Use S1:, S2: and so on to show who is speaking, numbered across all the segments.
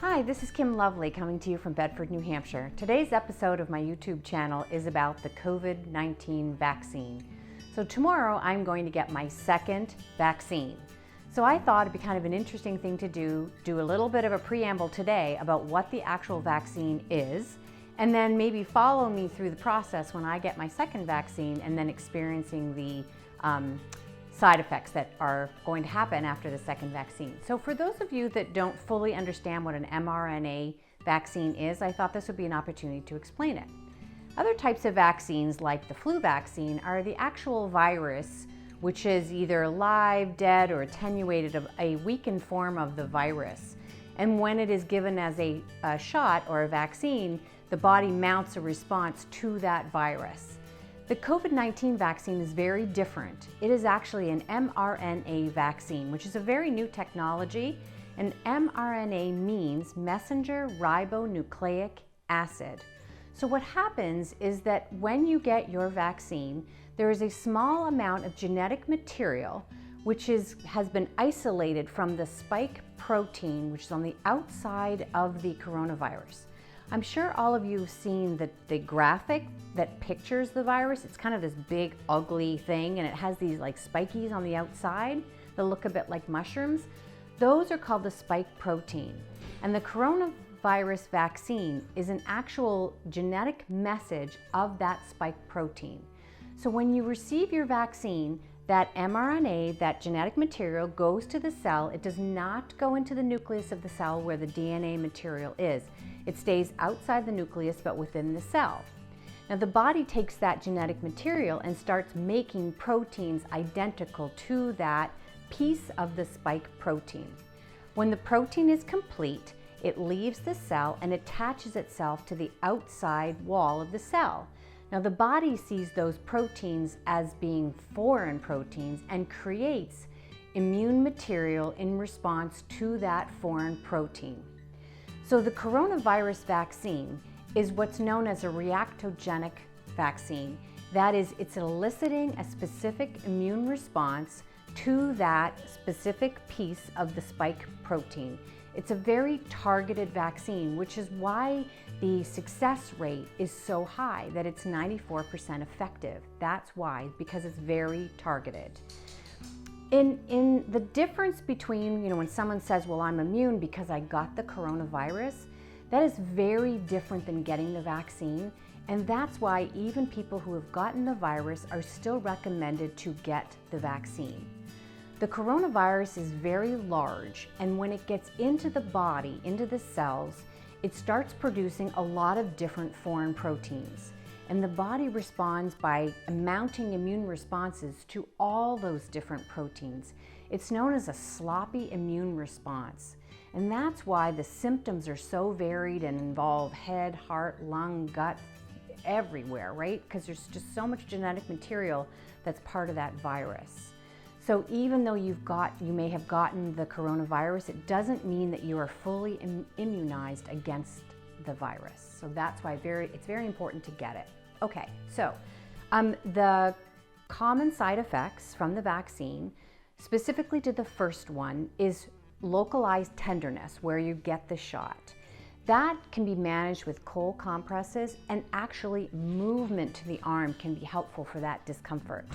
S1: Hi, this is Kim Lovely coming to you from Bedford, New Hampshire. Today's episode of my YouTube channel is about the COVID-19 vaccine. So tomorrow I'm going to get my second vaccine. So I thought it'd be kind of an interesting thing to do a little bit of a preamble today about what the actual vaccine is, and then maybe follow me through the process when I get my second vaccine and then experiencing the side effects that are going to happen after the second vaccine. So for those of you that don't fully understand what an mRNA vaccine is, I thought this would be an opportunity to explain it. Other types of vaccines, like the flu vaccine, are the actual virus, which is either live, dead, or attenuated of a weakened form of the virus. And when it is given as a shot or a vaccine, the body mounts a response to that virus. The COVID-19 vaccine is very different. It is actually an mRNA vaccine, which is a very new technology. And mRNA means messenger ribonucleic acid. So what happens is that when you get your vaccine, there is a small amount of genetic material which has been isolated from the spike protein, which is on the outside of the coronavirus. I'm sure all of you have seen the graphic that pictures the virus. It's kind of this big, ugly thing, and it has these like spikies on the outside that look a bit like mushrooms. Those are called the spike protein. And the coronavirus vaccine is an actual genetic message of that spike protein. So when you receive your vaccine, that mRNA, that genetic material, goes to the cell. It does not go into the nucleus of the cell where the DNA material is. It stays outside the nucleus but within the cell. Now the body takes that genetic material and starts making proteins identical to that piece of the spike protein. When the protein is complete, it leaves the cell and attaches itself to the outside wall of the cell. Now the body sees those proteins as being foreign proteins and creates immune material in response to that foreign protein. So the coronavirus vaccine is what's known as a reactogenic vaccine. That is, it's eliciting a specific immune response to that specific piece of the spike protein. It's a very targeted vaccine, which is why the success rate is so high, that it's 94% effective. That's why, because it's very targeted. In the difference between, when someone says, well, I'm immune because I got the coronavirus, that is very different than getting the vaccine. And that's why even people who have gotten the virus are still recommended to get the vaccine. The coronavirus is very large, and when it gets into the body, into the cells, it starts producing a lot of different foreign proteins. And the body responds by mounting immune responses to all those different proteins. It's known as a sloppy immune response. And that's why the symptoms are so varied and involve head, heart, lung, gut, everywhere, right? Because there's just so much genetic material that's part of that virus. So even though you may have gotten the coronavirus, it doesn't mean that you are fully immunized against the virus. So that's why it's very important to get it. Okay, so the common side effects from the vaccine, specifically to the first one, is localized tenderness where you get the shot. That can be managed with cold compresses, and actually movement to the arm can be helpful for that discomfort.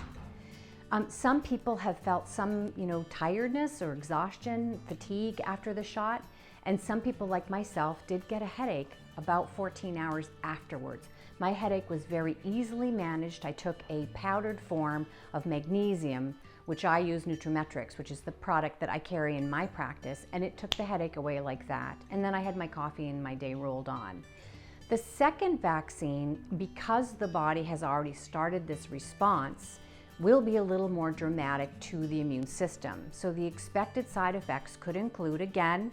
S1: Some people have felt some, tiredness or exhaustion, fatigue after the shot, and some people like myself did get a headache about 14 hours afterwards. My headache was very easily managed. I took a powdered form of magnesium, which I use Nutrimetrics, which is the product that I carry in my practice, and it took the headache away like that. And then I had my coffee and my day rolled on. The second vaccine, because the body has already started this response, will be a little more dramatic to the immune system. So the expected side effects could include, again,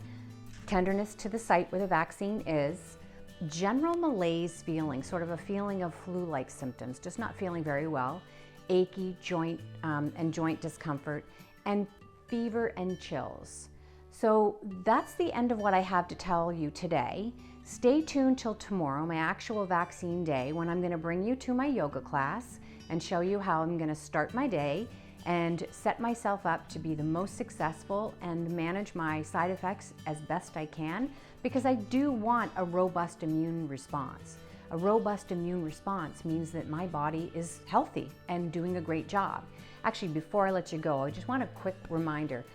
S1: tenderness to the site where the vaccine is, general malaise feeling, sort of a feeling of flu-like symptoms, just not feeling very well, achy joint and joint discomfort, and fever and chills. So that's the end of what I have to tell you today. Stay tuned till tomorrow, my actual vaccine day, when I'm going to bring you to my yoga class and show you how I'm going to start my day and set myself up to be the most successful and manage my side effects as best I can, because I do want a robust immune response. A robust immune response means that my body is healthy and doing a great job. Actually, before I let you go, I just want a quick reminder.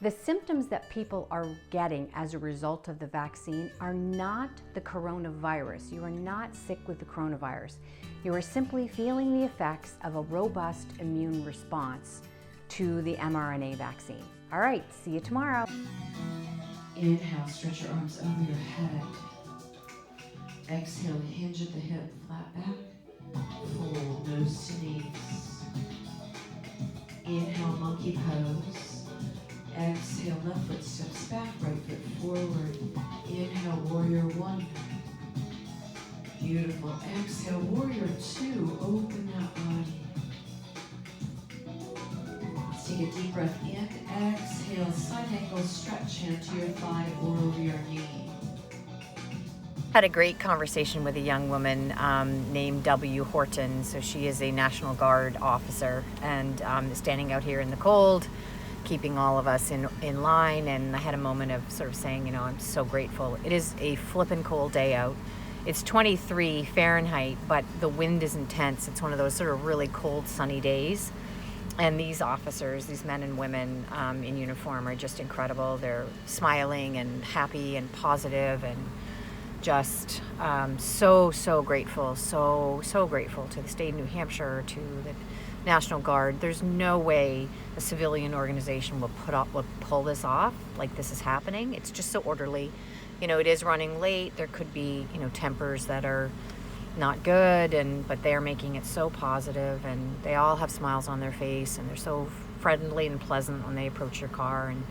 S1: The symptoms that people are getting as a result of the vaccine are not the coronavirus. You are not sick with the coronavirus. You are simply feeling the effects of a robust immune response to the mRNA vaccine. All right, see you tomorrow.
S2: Inhale, stretch your arms over your head. Exhale, hinge at the hip, flat back. Fold, nose to knees. Inhale, monkey pose. Exhale, left foot steps back, right foot forward. Inhale, warrior one. Beautiful. Exhale, warrior two. Open that body. Let's take a deep breath in. Exhale, side angle stretch, hand to your thigh or over your knee.
S1: Had a great conversation with a young woman named W. Horton. So she is a National Guard officer and is standing out here in the cold, keeping all of us in line. And I had a moment of sort of saying, you know, I'm so grateful. It is a flippin' cold day out. It's 23 Fahrenheit, but the wind is intense. It's one of those sort of really cold, sunny days. And these officers, these men and women in uniform are just incredible. They're smiling and happy and positive and just so grateful, so grateful to the state of New Hampshire, to the National Guard. There's no way a civilian organization will pull this off like this is happening. It's just so orderly. You know, it is running late. There could be, you know, tempers that are not good, but they're making it so positive, and they all have smiles on their face, and they're so friendly and pleasant when they approach your car. And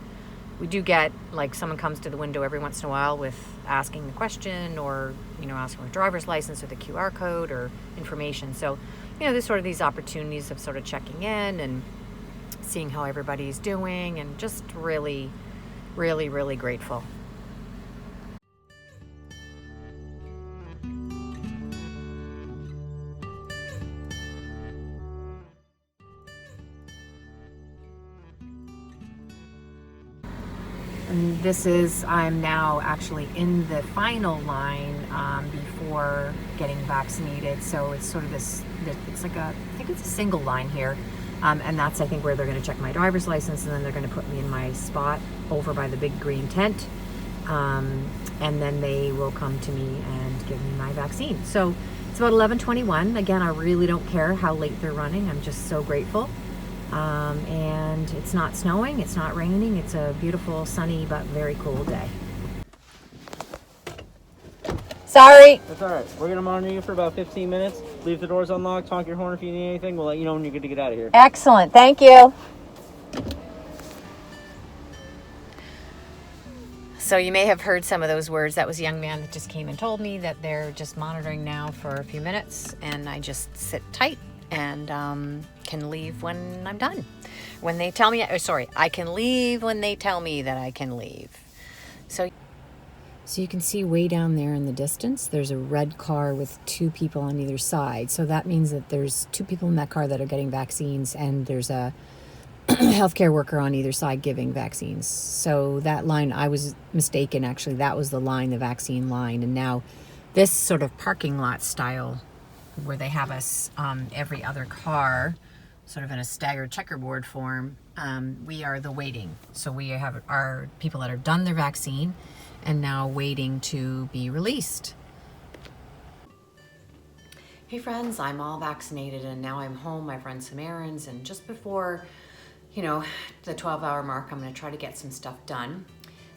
S1: we do get, like, someone comes to the window every once in a while with asking the question, or, you know, asking for a driver's license or the QR code or information. So, you know, there's sort of these opportunities of sort of checking in and seeing how everybody's doing, and just really grateful. And I'm now actually in the final line before getting vaccinated. So it's sort of it's like I think it's a single line here. And that's, I think, where they're going to check my driver's license, and then they're going to put me in my spot over by the big green tent. And then they will come to me and give me my vaccine. So it's about 11:21. Again, I really don't care how late they're running. I'm just so grateful. And it's not snowing, it's not raining, it's a beautiful, sunny, but very cool day. Sorry.
S3: That's all right. We're going to monitor you for about 15 minutes. Leave the doors unlocked, honk your horn if you need anything. We'll let you know when you're good to get out of here.
S1: Excellent, thank you. So you may have heard some of those words. That was a young man that just came and told me that they're just monitoring now for a few minutes, and I just sit tight and can leave when I'm done. When they tell me, I can leave when they tell me that I can leave. So you can see way down there in the distance, there's a red car with two people on either side. So that means that there's two people in that car that are getting vaccines, and there's a healthcare worker on either side giving vaccines. So that line, I was mistaken, actually. That was the line, the vaccine line. And now this sort of parking lot style, where they have us every other car sort of in a staggered checkerboard form, we are the waiting. So we have our people that have done their vaccine and now waiting to be released. Hey friends, I'm all vaccinated and now I'm home. I've run some errands, and just before, you know, the 12-hour mark, I'm going to try to get some stuff done.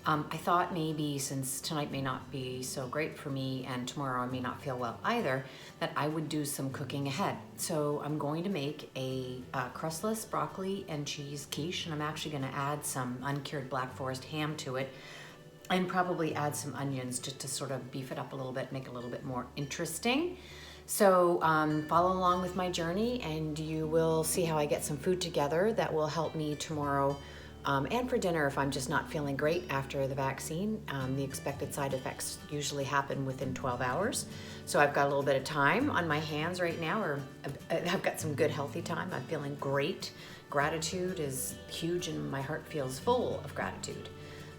S1: I thought maybe, since tonight may not be so great for me and tomorrow I may not feel well either, that I would do some cooking ahead. So I'm going to make a crustless broccoli and cheese quiche, and I'm actually going to add some uncured Black Forest ham to it, and probably add some onions just to sort of beef it up a little bit, make it a little bit more interesting. So follow along with my journey, and you will see how I get some food together that will help me tomorrow. And for dinner, if I'm just not feeling great after the vaccine. The expected side effects usually happen within 12 hours. So I've got a little bit of time on my hands right now, or I've got some good healthy time. I'm feeling great. gratitude is huge and my heart feels full of gratitude.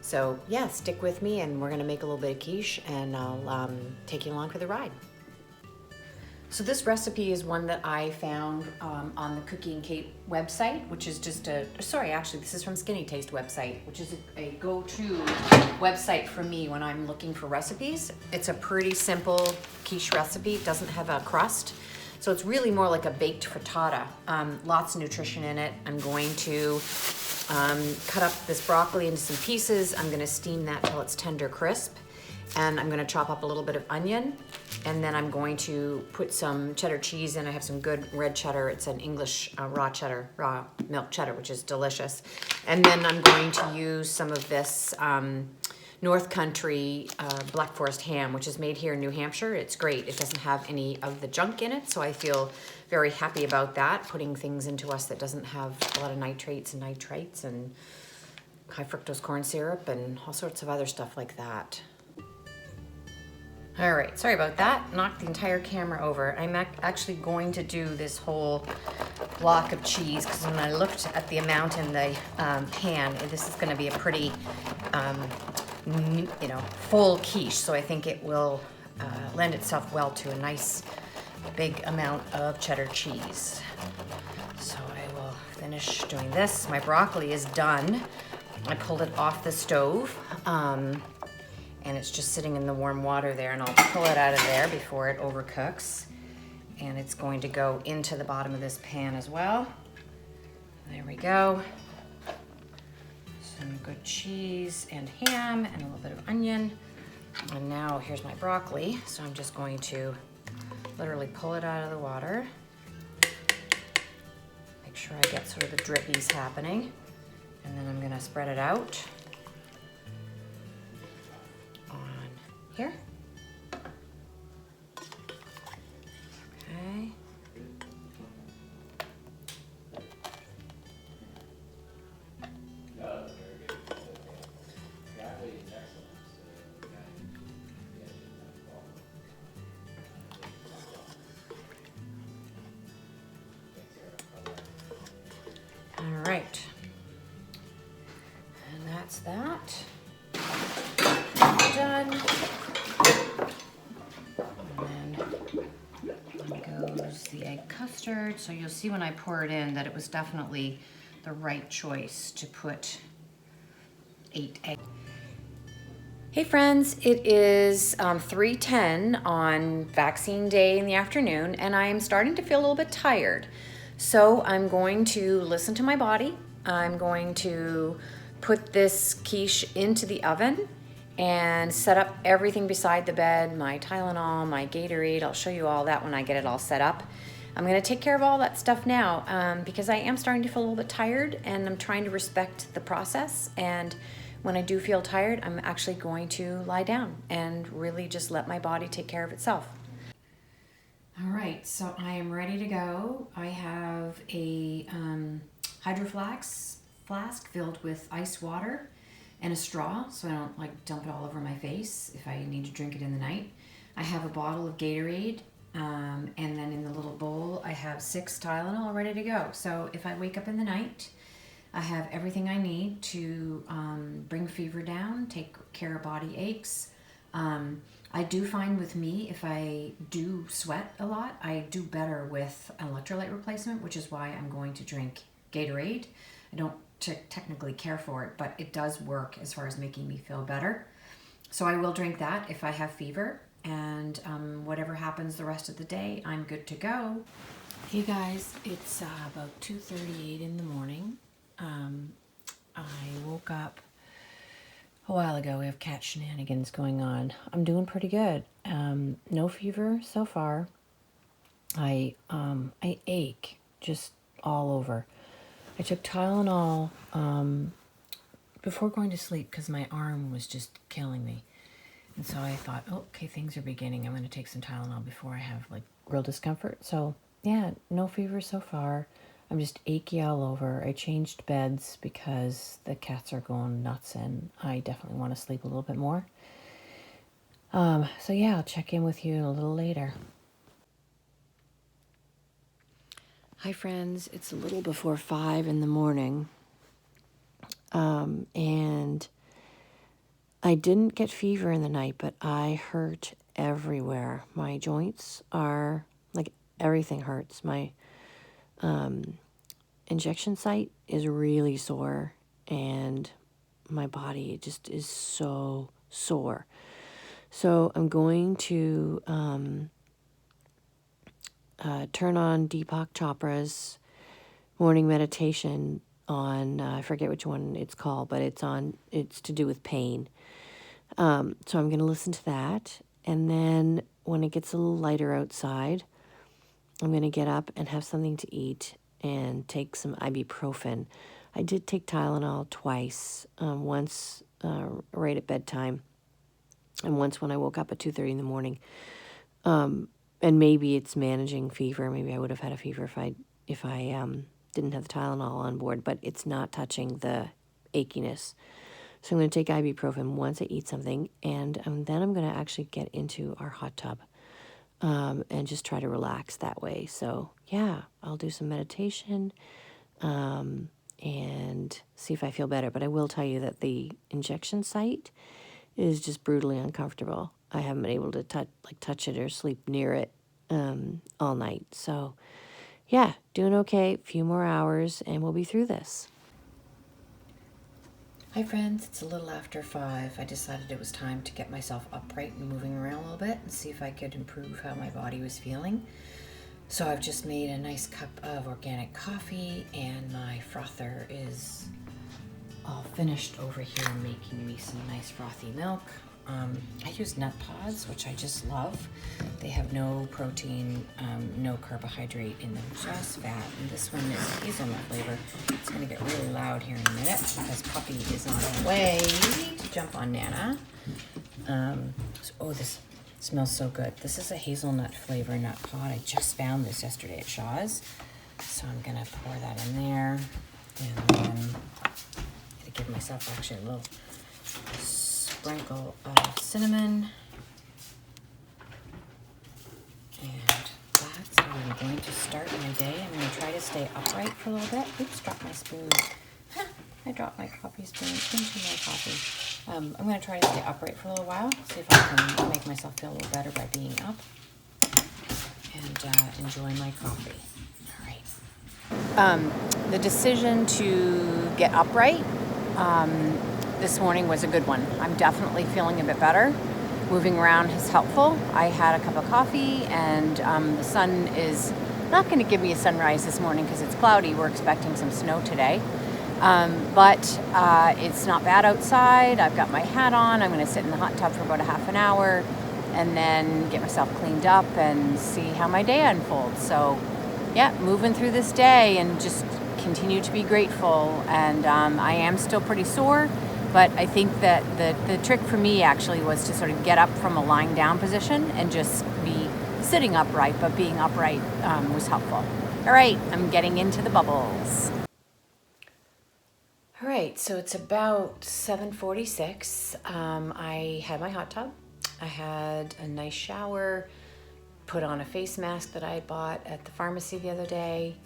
S1: So yeah, stick with me and we're gonna make a little bit of quiche and I'll take you along for the ride. So this recipe is one that I found on the Cookie and Kate website, which is just actually this is from Skinny Taste website, which is a go-to website for me when I'm looking for recipes. It's a pretty simple quiche recipe. It doesn't have a crust. So it's really more like a baked frittata. Lots of nutrition in it. I'm going to cut up this broccoli into some pieces. I'm gonna steam that till it's tender crisp. And I'm gonna chop up a little bit of onion. And then I'm going to put some cheddar cheese in. I have some good red cheddar. It's an English raw milk cheddar, which is delicious. And then I'm going to use some of this North Country Black Forest ham, which is made here in New Hampshire. It's great. It doesn't have any of the junk in it, so I feel very happy about that, putting things into us that doesn't have a lot of nitrates and nitrites and high fructose corn syrup and all sorts of other stuff like that. All right, sorry about that. Knocked the entire camera over. I'm actually going to do this whole block of cheese because when I looked at the amount in the pan, this is going to be a pretty, full quiche. So I think it will lend itself well to a nice big amount of cheddar cheese. So I will finish doing this. My broccoli is done. I pulled it off the stove. And it's just sitting in the warm water there, and I'll pull it out of there before it overcooks. And it's going to go into the bottom of this pan as well. There we go. Some good cheese and ham and a little bit of onion. And now here's my broccoli. So I'm just going to literally pull it out of the water. Make sure I get sort of the drippies happening. And then I'm gonna spread it out here. Okay. All right. And that's that. Done. Goes the egg custard. So you'll see when I pour it in that it was definitely the right choice to put 8 eggs. Hey friends, it is 3:10 on vaccine day in the afternoon and I'm starting to feel a little bit tired. So I'm going to listen to my body. I'm going to put this quiche into the oven and set up everything beside the bed, my Tylenol, my Gatorade. I'll show you all that when I get it all set up. I'm gonna take care of all that stuff now because I am starting to feel a little bit tired and I'm trying to respect the process. And when I do feel tired, I'm actually going to lie down and really just let my body take care of itself. All right, so I am ready to go. I have a Hydro flask filled with ice water and a straw so I don't like dump it all over my face if I need to drink it in the night. I have a bottle of Gatorade and then in the little bowl I have 6 Tylenol ready to go. So if I wake up in the night, I have everything I need to bring fever down, take care of body aches. I do find with me, if I do sweat a lot, I do better with an electrolyte replacement, which is why I'm going to drink Gatorade. I don't technically care for it, but it does work as far as making me feel better. So I will drink that if I have fever, and whatever happens the rest of the day, I'm good to go. Hey guys, it's about 2:38 in the morning. I woke up a while ago. We have cat shenanigans going on. I'm doing pretty good. No fever so far. I ache just all over. I took Tylenol before going to sleep because my arm was just killing me. And so I thought, oh, okay, things are beginning. I'm going to take some Tylenol before I have like real discomfort. So yeah, no fever so far. I'm just achy all over. I changed beds because the cats are going nuts and I definitely want to sleep a little bit more. So yeah, I'll check in with you a little later.
S4: Hi friends, it's a little before 5 in the morning, and I didn't get fever in the night, but I hurt everywhere. My joints are, like, everything hurts. My injection site is really sore, and my body just is so sore. So I'm going to turn on Deepak Chopra's morning meditation on, I forget which one it's called, but it's to do with pain. So I'm going to listen to that. And then when it gets a little lighter outside, I'm going to get up and have something to eat and take some ibuprofen. I did take Tylenol twice, once right at bedtime and once when I woke up at 2:30 in the morning. And maybe it's managing fever. Maybe I would have had a fever if I didn't have the Tylenol on board, but it's not touching the achiness. So I'm going to take ibuprofen once I eat something, and then I'm going to actually get into our hot tub and just try to relax that way. So yeah, I'll do some meditation and see if I feel better. But I will tell you that the injection site is just brutally uncomfortable. I haven't been able to touch it or sleep near it all night. So yeah, doing okay. A few more hours and we'll be through this.
S5: Hi friends, it's a little after 5. I decided it was time to get myself upright and moving around a little bit and see if I could improve how my body was feeling. So I've just made a nice cup of organic coffee, and my frother is all finished over here making me some nice frothy milk. I use nut pods, which I just love. They have no protein, no carbohydrate in them, just fat. And this one is hazelnut flavor. It's going to get really loud here in a minute because Puppy is on her way to jump on Nana. This smells so good. This is a hazelnut flavor nut pod. I just found this yesterday at Shaw's. So I'm going to pour that in there. And then I'm going to give myself actually a little sprinkle of cinnamon, and that's how I'm going to start my day. I'm going to try to stay upright for a little bit. Oops, dropped my spoon. I dropped my coffee spoon into my coffee. I'm going to try to stay upright for a little while, see if I can make myself feel a little better by being up, and enjoy my coffee. All right.
S1: The decision to get upright this morning was a good one. I'm definitely feeling a bit better. Moving around is helpful. I had a cup of coffee, and the sun is not going to give me a sunrise this morning because it's cloudy. We're expecting some snow today. But it's not bad outside. I've got my hat on. I'm going to sit in the hot tub for about a half an hour and then get myself cleaned up and see how my day unfolds. So yeah, moving through this day and just continue to be grateful. And I am still pretty sore, but I think that the trick for me actually was to sort of get up from a lying down position and just be sitting upright, but being upright was helpful. All right, I'm getting into the bubbles.
S5: All right, so it's about 7:46. I had my hot tub. I had a nice shower, put on a face mask that I had bought at the pharmacy the other day.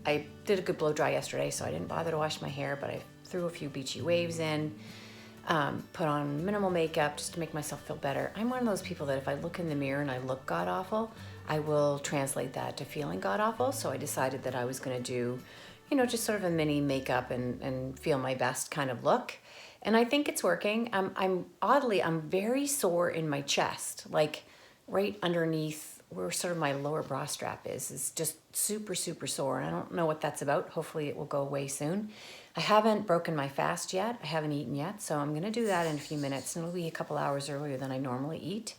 S5: I did a good blow dry yesterday, so I didn't bother to wash my hair, but I threw a few beachy waves in, put on minimal makeup just to make myself feel better. I'm one of those people that if I look in the mirror and I look god-awful, I will translate that to feeling god-awful. So I decided that I was going to do, just sort of a mini makeup and feel my best kind of look. And I think it's working. I'm very sore in my chest, like right underneath where sort of my lower bra strap is just super, super sore. And I don't know what that's about. Hopefully it will go away soon. I haven't broken my fast yet. I haven't eaten yet. So I'm going to do that in a few minutes. And it'll be a couple hours earlier than I normally eat.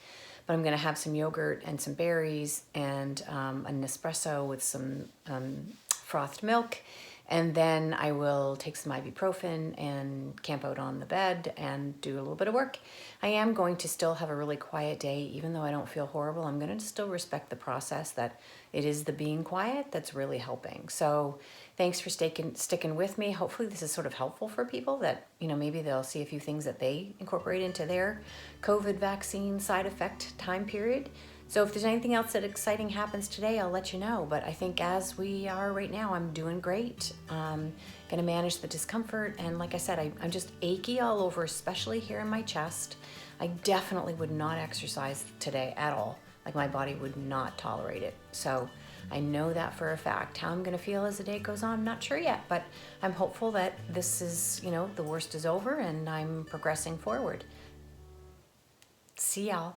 S5: But I'm going to have some yogurt and some berries and an espresso with some frothed milk. And then I will take some ibuprofen and camp out on the bed and do a little bit of work. I am going to still have a really quiet day, even though I don't feel horrible. I'm going to still respect the process that it is the being quiet that's really helping. So thanks for sticking with me. Hopefully this is sort of helpful for people that, maybe they'll see a few things that they incorporate into their COVID vaccine side effect time period. So if there's anything else that exciting happens today, I'll let you know. But I think as we are right now, I'm doing great. Gonna manage the discomfort. And like I said, I'm just achy all over, especially here in my chest. I definitely would not exercise today at all. Like my body would not tolerate it. So I know that for a fact. How I'm gonna feel as the day goes on, I'm not sure yet, but I'm hopeful that this is, the worst is over and I'm progressing forward. See y'all.